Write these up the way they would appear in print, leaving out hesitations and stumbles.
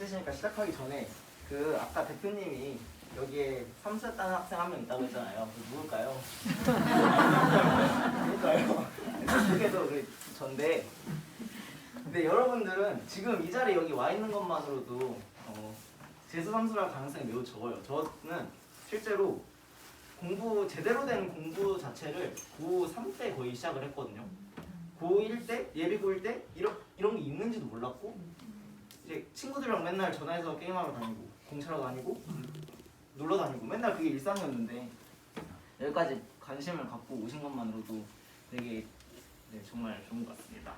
힘드시니까 시작하기 전에 그 아까 대표님이 여기에 삼수했다는 학생 한 명 있다고 했잖아요. 누굴까요? 누굴까요? 그게도 전데. 근데 여러분들은 지금 이 자리에 여기 와 있는 것만으로도 재수 삼수할 가능성이 매우 적어요. 저는 실제로 제대로 된 공부 자체를 고3 때 거의 시작을 했거든요. 고1 때, 예비 고1 때 이런 게 있는지도 몰랐고 이제 친구들이랑 맨날 전화해서 게임하러 다니고 공차러 다니고 놀러 다니고 맨날 그게 일상이었는데 여기까지 관심을 갖고 오신 것만으로도 되게 정말 좋은 것 같습니다.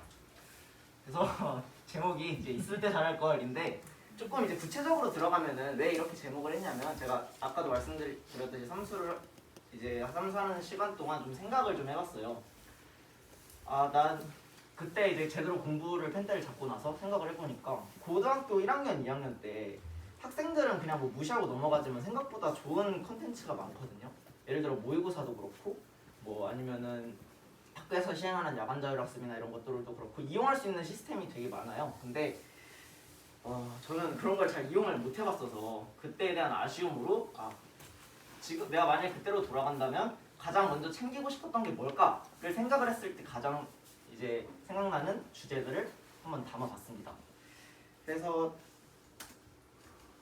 그래서 제목이 이제 있을 때 잘할 걸인데 조금 이제 구체적으로 들어가면은 왜 이렇게 제목을 했냐면 제가 아까도 말씀드렸듯이 삼수하는 시간 동안 좀 생각을 좀 해봤어요. 난 그때 이제 제대로 공부를 펜대를 잡고 나서 생각을 해보니까 고등학교 1학년, 2학년 때 학생들은 그냥 뭐 무시하고 넘어가지만 생각보다 좋은 컨텐츠가 많거든요. 예를 들어 모의고사도 그렇고 뭐 아니면은 학교에서 시행하는 야간 자율학습이나 이런 것들도 그렇고 이용할 수 있는 시스템이 되게 많아요. 근데 저는 그런 걸 잘 이용을 못 해봤어서 그때에 대한 아쉬움으로 지금 내가 만약에 그때로 돌아간다면 가장 먼저 챙기고 싶었던 게 뭘까를 생각을 했을 때 가장 이제 생각나는 주제들을 한번 담아봤습니다. 그래서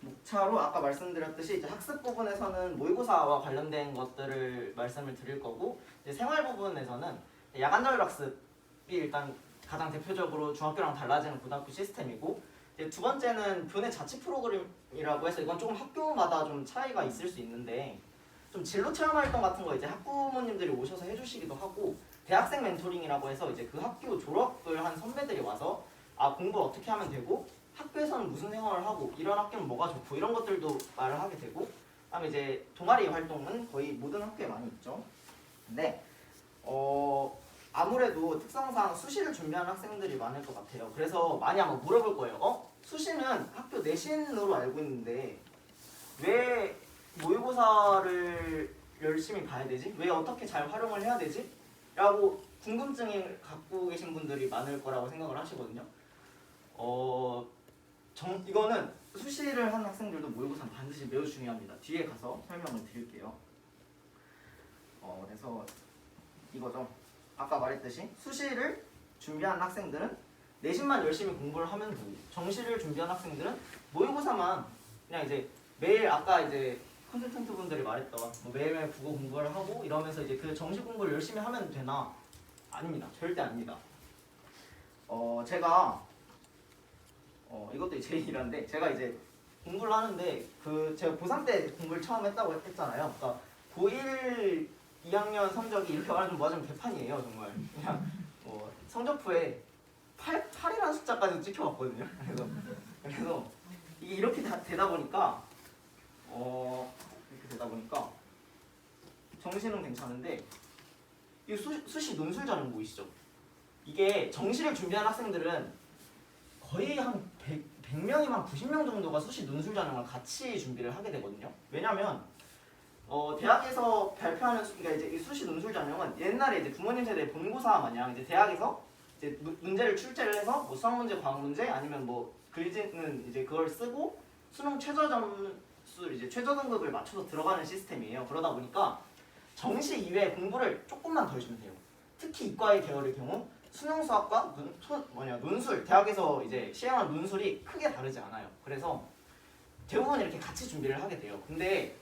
목차로 아까 말씀드렸듯이 이제 학습 부분에서는 모의고사와 관련된 것들을 말씀을 드릴 거고 이제 생활 부분에서는 야간 자율학습이 일단 가장 대표적으로 중학교랑 달라지는 고등학교 시스템이고 이제 두 번째는 교내 자치 프로그램이라고 해서 이건 조금 학교마다 좀 차이가 있을 수 있는데 좀 진로 체험 활동 같은 거 이제 학부모님들이 오셔서 해주시기도 하고 대학생 멘토링이라고 해서 이제 그 학교 졸업을 한 선배들이 와서 공부를 어떻게 하면 되고 학교에서는 무슨 생활을 하고 이런 학교는 뭐가 좋고 이런 것들도 말을 하게 되고 그다음에 이제 동아리 활동은 거의 모든 학교에 많이 있죠. 근데 아무래도 특성상 수시를 준비하는 학생들이 많을 것 같아요. 그래서 많이 아마 물어볼 거예요. 수시는 학교 내신으로 알고 있는데 왜 모의고사를 열심히 봐야 되지? 왜 어떻게 잘 활용을 해야 되지? 라고 궁금증을 갖고 계신 분들이 많을 거라고 생각을 하시거든요. 이거는 수시를 하는 학생들도 모의고사는 반드시 매우 중요합니다. 뒤에 가서 설명을 드릴게요. 그래서 이거죠. 아까 말했듯이 수시를 준비하는 학생들은 내신만 열심히 공부를 하면 되고 정시를 준비하는 학생들은 모의고사만 그냥 이제 매일 아까 이제 컨설턴트 분들이 말했던 매일매일 국어 공부를 하고 이러면서 이제 그 정시 공부를 열심히 하면 되나? 아닙니다. 절대 아닙니다. 제가 이것도 제 일인데 제가 이제 공부를 하는데 제가 고3 때 공부를 처음 했다고 했잖아요. 그러니까 고1 2학년 성적이 이렇게 말하면 좀 맞으면 개판이에요. 정말 그냥 성적표에 8이라는 숫자까지 찍혀왔거든요. 그래서 이게 이렇게 되다 보니까 정시는 괜찮은데 이 수시 논술 자료 보이시죠? 이게 정시를 준비하는 학생들은 거의 한 100명이면 90명 정도가 수시 논술 자료랑 같이 준비를 하게 되거든요. 왜냐면 대학에서 발표하는 그러니까 이제 이 수시 논술 자료는 옛날에 이제 부모님 세대 본고사 마냥 이제 대학에서 이제 문제를 출제를 해서 뭐 수학 문제, 과학 문제 아니면 뭐 글지는 이제 그걸 쓰고 수능 최저 점수 이제 최저 등급을 맞춰서 들어가는 시스템이에요. 그러다 보니까 정시 이외에 공부를 조금만 더 해주면 돼요. 특히 이과의 계열의 경우 수능 수학과 논술 대학에서 이제 시행한 논술이 크게 다르지 않아요. 그래서 대부분 이렇게 같이 준비를 하게 돼요. 근데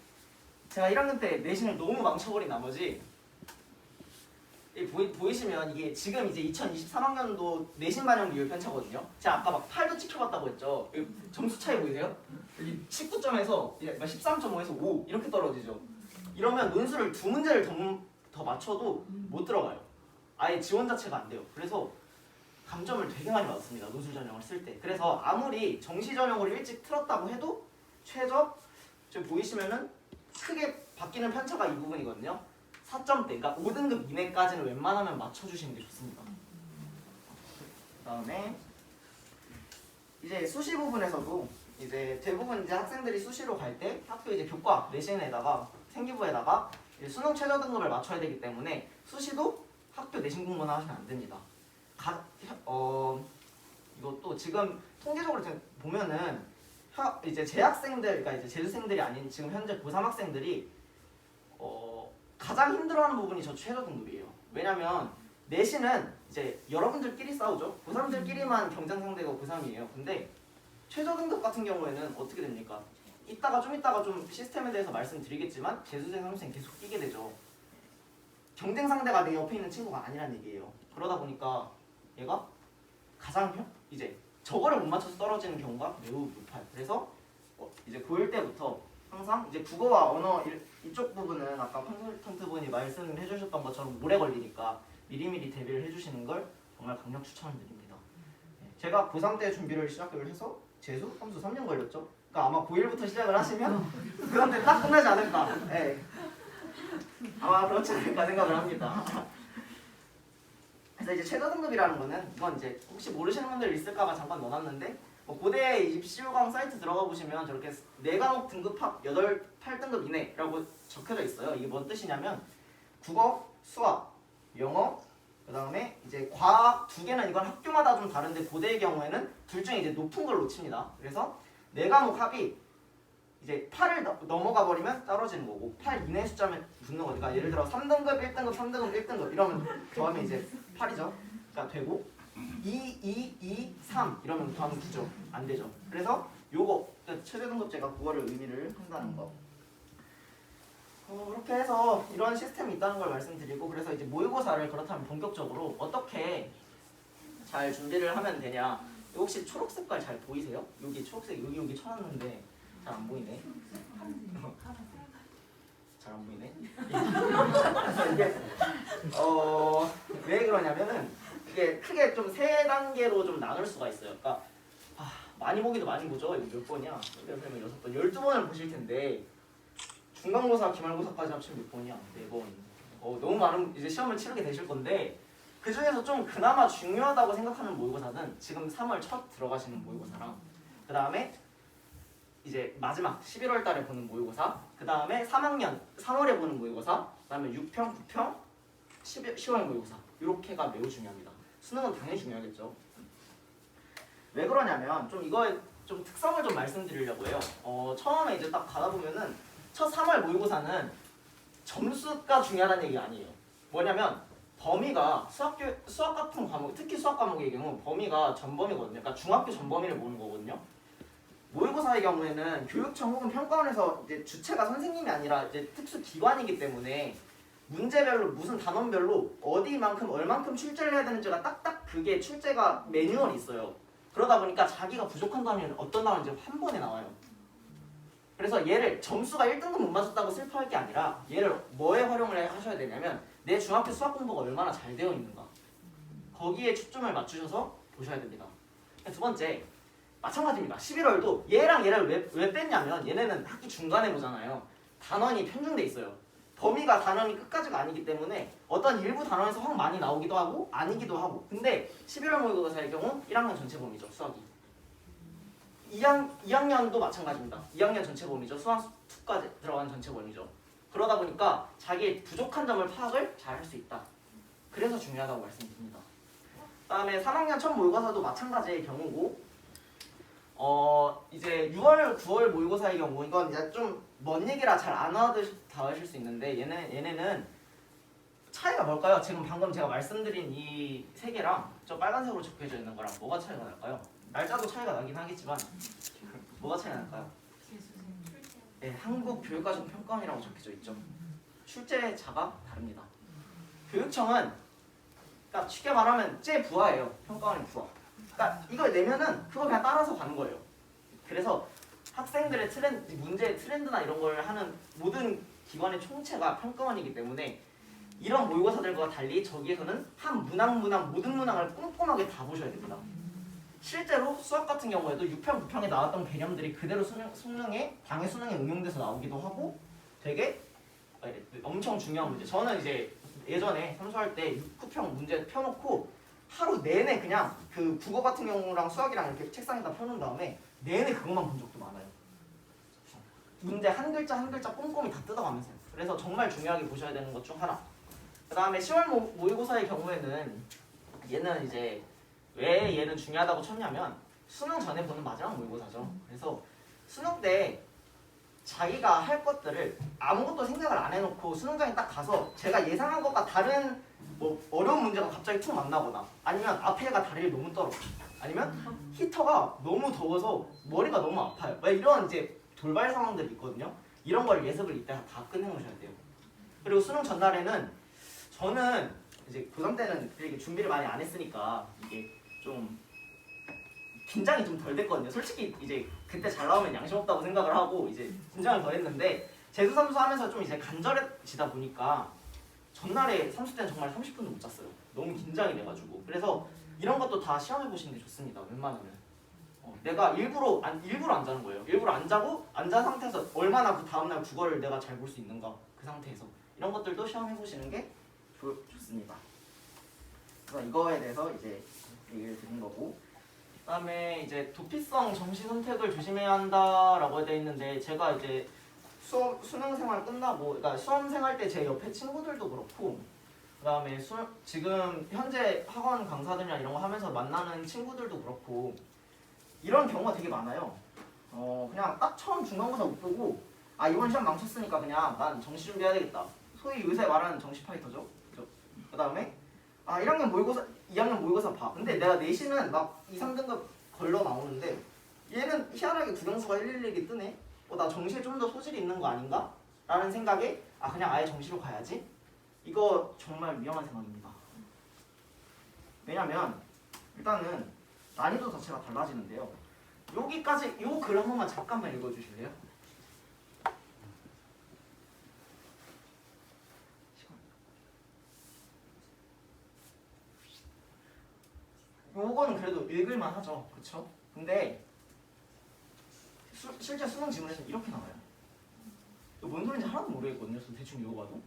제가 1학년 때 내신을 너무 망쳐버린 나머지 보이시면 이게 지금 이제 2023학년도 내신 반영 비율 편차거든요. 제가 아까 막 8도 찍혀봤다고 했죠. 점수 차이 보이세요? 여기 19점에서 13.5에서 5 이렇게 떨어지죠. 이러면 논술을 2문제를 더 맞춰도 못 들어가요. 아예 지원 자체가 안 돼요. 그래서 감점을 되게 많이 받았습니다. 논술 전형을 쓸 때. 그래서 아무리 정시 전형으로 일찍 틀었다고 해도 최저 지금 보이시면은 크게 바뀌는 편차가 이 부분이거든요. 4점대, 그러니까 5등급 이내까지는 웬만하면 맞춰주시는 게 좋습니다. 그 다음에 이제 수시 부분에서도 이제 대부분 이제 학생들이 수시로 갈 때 학교 이제 교과 내신에다가 생기부에다가 수능 최저 등급을 맞춰야 되기 때문에 수시도 학교 내신 공부나 하시면 안 됩니다. 이것도 지금 통계적으로 보면은 이제 재학생들, 그러니까 이제 재수생들이 아닌 지금 현재 고3 학생들이 가장 힘들어하는 부분이 저 최저 등급이에요. 왜냐면 내신은 이제 여러분들끼리 싸우죠. 고3들끼리만 경쟁 상대가 고3이에요. 근데 최저 등급 같은 경우에는 어떻게 됩니까? 이따가 좀 시스템에 대해서 말씀드리겠지만 재수생, 상수생 계속 끼게 되죠. 경쟁 상대가 내 옆에 있는 친구가 아니란 얘기예요. 그러다 보니까 얘가 가장 이제 저거를 못 맞춰서 떨어지는 경우가 매우 높아요. 그래서 이제 고1 때부터 항상 이제 국어와 언어 이쪽 부분은 아까 컨설턴트 분이 말씀을 해주셨던 것처럼 오래 걸리니까 미리미리 대비를 해주시는 걸 정말 강력 추천드립니다. 제가 고3 때 준비를 시작을 해서 재수, 함수 3년 걸렸죠. 그러니까 아마 고1부터 시작을 하시면 고3 때 딱 끝나지 않을까. 네. 아마 그렇지 않을까 생각을 합니다. 그래서 이제 최저 등급이라는 거는 이건 이제 혹시 모르시는 분들 있을까봐 잠깐 넣어놨는데 고대 입시후강 사이트 들어가 보시면 저렇게 4과목 등급합 8등급 이내라고 적혀져 있어요. 이게 뭔 뜻이냐면 국어, 수학, 영어, 그 다음에 이제 과학 2개는 이건 학교마다 좀 다른데 고대의 경우에는 둘 중에 이제 높은 걸 놓칩니다. 그래서 4과목 합이 이제 8을 넘어가 버리면 떨어지는 거고 8 이내 숫자면 붙는 거니까 예를 들어 3등급, 1등급, 3등급, 1등급 이러면 더하면 이제 8이죠. 그러니까 되고 2, 3 이러면 더하면 9죠. 안 되죠. 그래서 요거 최저 등급제가 그거를 의미를 한다는 거. 그렇게 해서 이런 시스템이 있다는 걸 말씀드리고 그래서 이제 모의고사를 그렇다면 본격적으로 어떻게 잘 준비를 하면 되냐. 혹시 초록 색깔 잘 보이세요? 여기 초록색 여기 쳐놨는데 잘 안 보이네. 잘 안 보이네. 이게 왜 그러냐면은 이게 크게 좀 3단계로 좀 나눌 수가 있어요. 그러니까 많이 보기도 많이 보죠. 이거 몇 번이야? 6번, 12번을 보실 텐데 중간고사, 기말고사까지 합치면 몇 번이야? 4번. 너무 많은 이제 시험을 치르게 되실 건데 그 중에서 좀 그나마 중요하다고 생각하는 모의고사는 지금 3월 첫 들어가시는 모의고사랑 그 다음에 이제 마지막 11월 달에 보는 모의고사, 그 다음에 3학년 3월에 보는 모의고사, 그 다음에 6평, 9평, 10월 모의고사 이렇게가 매우 중요합니다. 수능은 당연히 중요하겠죠. 왜 그러냐면 좀 이거의 좀 특성을 좀 말씀드리려고 해요. 처음에 이제 딱 받아보면은 첫 3월 모의고사는 점수가 중요하다는 얘기가 아니에요. 뭐냐면 범위가 수학 같은 과목, 특히 수학 과목의 경우 범위가 전범이거든요. 그러니까 중학교 전범위를 보는 거거든요. 모의고사의 경우에는 교육청 혹은 평가원에서 이제 주체가 선생님이 아니라 이제 특수 기관이기 때문에 문제별로 무슨 단원별로 어디만큼 얼만큼 출제를 해야 되는지가 딱딱 그게 출제가 매뉴얼이 있어요. 그러다 보니까 자기가 부족한 단원이 어떤 단원인지 한 번에 나와요. 그래서 얘를 점수가 1등급 못 맞았다고 슬퍼할 게 아니라 얘를 뭐에 활용을 하셔야 되냐면 내 중학교 수학 공부가 얼마나 잘 되어 있는가 거기에 초점을 맞추셔서 보셔야 됩니다. 두 번째 마찬가지입니다. 11월도 얘랑 얘를 왜 뺐냐면 얘네는 학기 중간에 보잖아요. 단원이 편중돼 있어요. 범위가 단원이 끝까지가 아니기 때문에 어떤 일부 단원에서 확 많이 나오기도 하고 아니기도 하고 근데 11월 모의고사의 경우 1학년 전체 범위죠. 수학이 2학년도 마찬가지입니다. 2학년 전체 범위죠. 수학 2까지 들어간 전체 범위죠. 그러다 보니까 자기의 부족한 점을 파악을 잘 할 수 있다. 그래서 중요하다고 말씀드립니다. 그 다음에 3학년 첫 모의고사도 마찬가지의 경우고 이제 6월, 9월 모의고사의 경우 이건 이제 좀 먼 얘기라 잘 안 와닿으실 수 있는데 얘네는 차이가 뭘까요? 지금 방금 제가 말씀드린 이 세 개랑 저 빨간색으로 적혀져 있는 거랑 뭐가 차이가 날까요? 날짜도 차이가 나긴 하겠지만 뭐가 차이가 날까요? 네, 한국교육과정평가원이라고 적혀져 있죠. 출제자가 다릅니다. 교육청은 그러니까 쉽게 말하면 제 부하예요. 평가원의 부하. 그러니까 이걸 내면은 그거 그냥 따라서 가는 거예요. 그래서 학생들의 문제의 트렌드나 이런 걸 하는 모든 기관의 총체가 평가원이기 때문에 이런 모의고사들과 달리 저기에서는 한 문항 모든 문항을 꼼꼼하게 다 보셔야 됩니다. 실제로 수학 같은 경우에도 6평, 9평에 나왔던 개념들이 그대로 수능에 당일 수능에 응용돼서 나오기도 하고 되게 엄청 중요한 문제. 저는 이제 예전에 삼수할 때 6, 9평 문제 펴놓고 하루 내내 그냥 그 국어 같은 경우랑 수학이랑 이렇게 책상에다 펴놓은 다음에 내내 그것만 본 적도 많아요. 문제 한 글자 한 글자 꼼꼼히 다 뜯어가면서요. 그래서 정말 중요하게 보셔야 되는 것 중 하나. 그 다음에 10월 모의고사의 경우에는 얘는 이제 왜 얘는 중요하다고 쳤냐면 수능 전에 보는 마지막 모의고사죠. 그래서 수능 때 자기가 할 것들을 아무것도 생각을 안 해놓고 수능장에 딱 가서 제가 예상한 것과 다른 뭐 어려운 문제가 갑자기 툭 만나거나 아니면 앞에가 다리를 너무 떨어 아니면 히터가 너무 더워서 머리가 너무 아파요. 이런 이제 돌발 상황들이 있거든요. 이런 걸 예습을 이때 다 끝내놓으셔야 돼요. 그리고 수능 전날에는 저는 이제 고3 때는 이렇게 준비를 많이 안 했으니까 이게 좀 긴장이 좀 덜 됐거든요. 솔직히 이제 그때 잘 나오면 양심 없다고 생각을 하고 이제 긴장을 더 했는데 재수 삼수 하면서 좀 이제 간절해지다 보니까 전날에 삼수 때는 정말 30분도 못 잤어요. 너무 긴장이 돼가지고. 그래서 이런 것도 다 시험해 보시는 게 좋습니다. 웬만하면. 내가 일부러 안 자는 거예요. 일부러 안 자고 안 잔 상태에서 얼마나 그 다음날 국어를 내가 잘 볼 수 있는가 그 상태에서 이런 것들도 시험해 보시는 게 좋습니다. 그래서 이거에 대해서 이제 얘기를 드린 거고. 그다음에 이제 도피성 정시 선택을 조심해야 한다라고 되어 있는데 제가 이제 수능 생활 끝나고 그러니까 수험 생활 때 제 옆에 친구들도 그렇고 그다음에 지금 현재 학원 강사들이나 이런 거 하면서 만나는 친구들도 그렇고 이런 경우가 되게 많아요. 그냥 딱 처음 중간고사 못 보고 아 이번 시험 망쳤으니까 그냥 난 정시 준비해야 되겠다. 소위 요새 말하는 정시 파이터죠. 그다음에 아 1학년 모의고사 2학년 모의고사 봐. 근데 내가 내신은 막 2, 3등급 걸러 나오는데 얘는 희한하게 국영수가 111이 뜨네. 나 정시에 좀 더 소질이 있는 거 아닌가? 라는 생각에 아 그냥 아예 정시로 가야지. 이거 정말 위험한 생각입니다. 왜냐면 일단은 난이도 자체가 달라지는데요. 여기까지 요 글 한 번만 잠깐만 읽어주실래요? 요거는 그래도 읽을만 하죠. 그쵸? 근데 실제 수능 지문에서 이렇게 나와요. 뭔 소리인지 하나도 모르겠거든요. 대충 읽어봐도.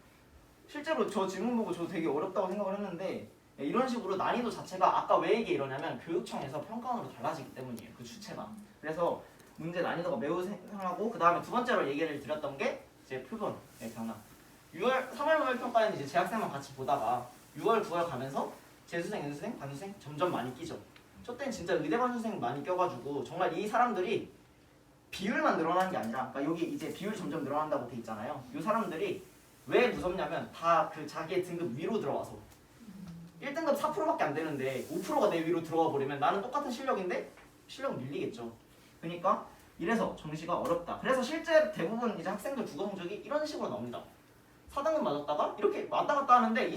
실제로 저 지문 보고 저 되게 어렵다고 생각을 했는데 이런 식으로 난이도 자체가 아까 왜 이게 이러냐면 교육청에서 평가원으로 달라지기 때문이에요. 그 주체가. 그래서 문제 난이도가 매우 생성하고 그 다음에 두 번째로 얘기를 드렸던 게 이제 표본의 변화. 3월 모의 평가에는 이제 재학생만 같이 보다가 6월, 9월 가면서 재수생, 연수생, 반수생 점점 많이 끼죠. 저 때는 진짜 의대 반수생 많이 껴가지고 정말 이 사람들이 비율만 늘어나는 게 아니라 그러니까 여기 이제 비율이 점점 늘어난다고 돼 있잖아요. 이 사람들이 왜 무섭냐면 다 그 자기의 등급 위로 들어와서 1등급 4%밖에 안 되는데 5%가 내 위로 들어와 버리면 나는 똑같은 실력인데 실력은 밀리겠죠. 그러니까 이래서 정시가 어렵다. 그래서 실제 대부분 이제 학생들 국어 성적이 이런 식으로 나옵니다. 4등급 맞았다가 이렇게 왔다 갔다 하는데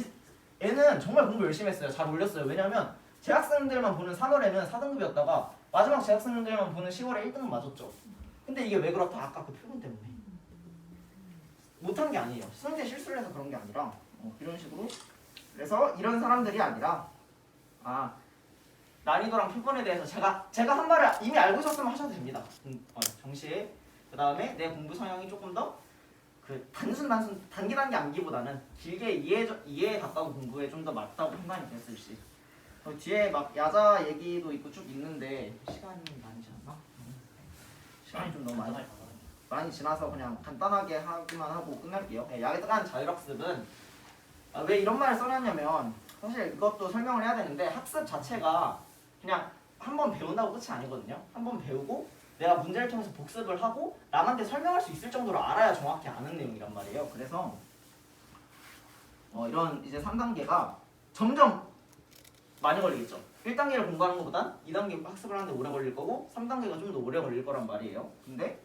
얘는 정말 공부 열심히 했어요. 잘 올렸어요. 왜냐면 재학생들만 보는 3월에는 4등급이었다가 마지막 재학생들만 보는 10월에 1등급 맞았죠. 근데 이게 왜 그렇다? 아까 그 표본 때문에. 못한 게 아니에요. 수능때 실수를 해서 그런 게 아니라 이런 식으로. 그래서 이런 사람들이 아니라 난이도랑 표본에 대해서 제가 한 말을 이미 알고 있었으면 하셔도 됩니다. 정시에 그 다음에 내 공부 성향이 조금 더 그 단기 암기보다는 길게 이해에 가까운 공부에 좀 더 맞다고 판단이 됐을 시. 뒤에 막 야자 얘기도 있고 쭉 있는데 시간이 많이 지났나? 시간이 좀 너무 많이 지나서 그냥 간단하게 하기만 하고 끝낼게요. 야간 자율학습은 왜 이런 말을 써놨냐면 사실 이것도 설명을 해야 되는데 학습 자체가 그냥 한 번 배운다고 끝이 아니거든요. 한 번 배우고 내가 문제를 통해서 복습을 하고 남한테 설명할 수 있을 정도로 알아야 정확히 아는 내용이란 말이에요. 그래서 이런 이제 3단계가 점점 많이 걸리겠죠. 1단계를 공부하는 것보단 2단계 학습을 하는데 오래 걸릴 거고 3단계가 좀 더 오래 걸릴 거란 말이에요. 근데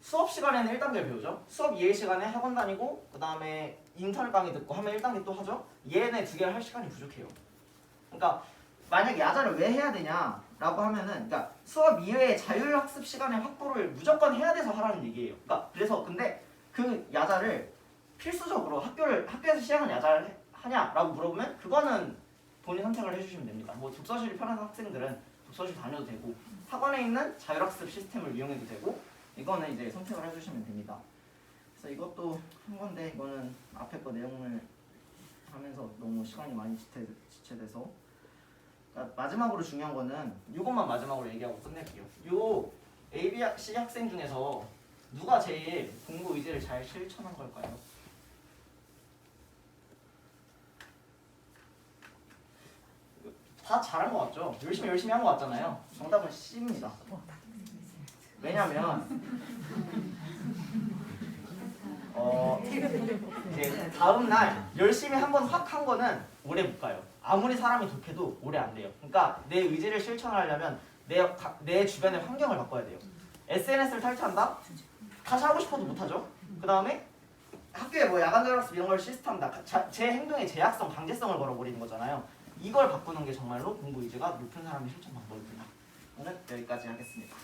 수업 시간에는 1단계를 배우죠. 수업 이해 시간에 학원 다니고 그 다음에 인터넷 강의 듣고 하면 1단계 또 하죠. 얘네 두 개를 할 시간이 부족해요. 그러니까 만약 야자를 왜 해야 되냐라고 하면은 그러니까 수업 이외의 자율학습 시간의 확보를 무조건 해야 돼서 하라는 얘기예요. 그러니까 그래서 근데 그 야자를 필수적으로 학교에서 시행한 야자를 하냐라고 물어보면 그거는 본인 선택을 해주시면 됩니다. 뭐 독서실이 편한 학생들은 독서실 다녀도 되고 학원에 있는 자율학습 시스템을 이용해도 되고 이거는 이제 선택을 해주시면 됩니다. 그래서 이것도 한 건데 이거는 앞에 거 내용을 하면서 너무 시간이 많이 지체돼서 그러니까 마지막으로 중요한 거는 이것만 마지막으로 얘기하고 끝낼게요. 요 ABC 학생 중에서 누가 제일 공부 의지를 잘 실천한 걸까요? 다 잘한 것 같죠? 열심히 한 것 같잖아요. 정답은 C입니다. 왜냐면 이제 다음 날 열심히 한번 확 한 거는 오래 못 가요. 아무리 사람이 독해도 오래 안 돼요. 그러니까 내 의지를 실천하려면 내 주변의 환경을 바꿔야 돼요. SNS를 탈퇴한다? 다시 하고 싶어도 못 하죠. 그 다음에 학교에 뭐 야간 자율학습 이런 걸 시스템한다. 제 행동에 제약성, 강제성을 걸어버리는 거잖아요. 이걸 바꾸는 게 정말로 공부 의지가 높은 사람의 실천 방법입니다. 오늘 여기까지 하겠습니다.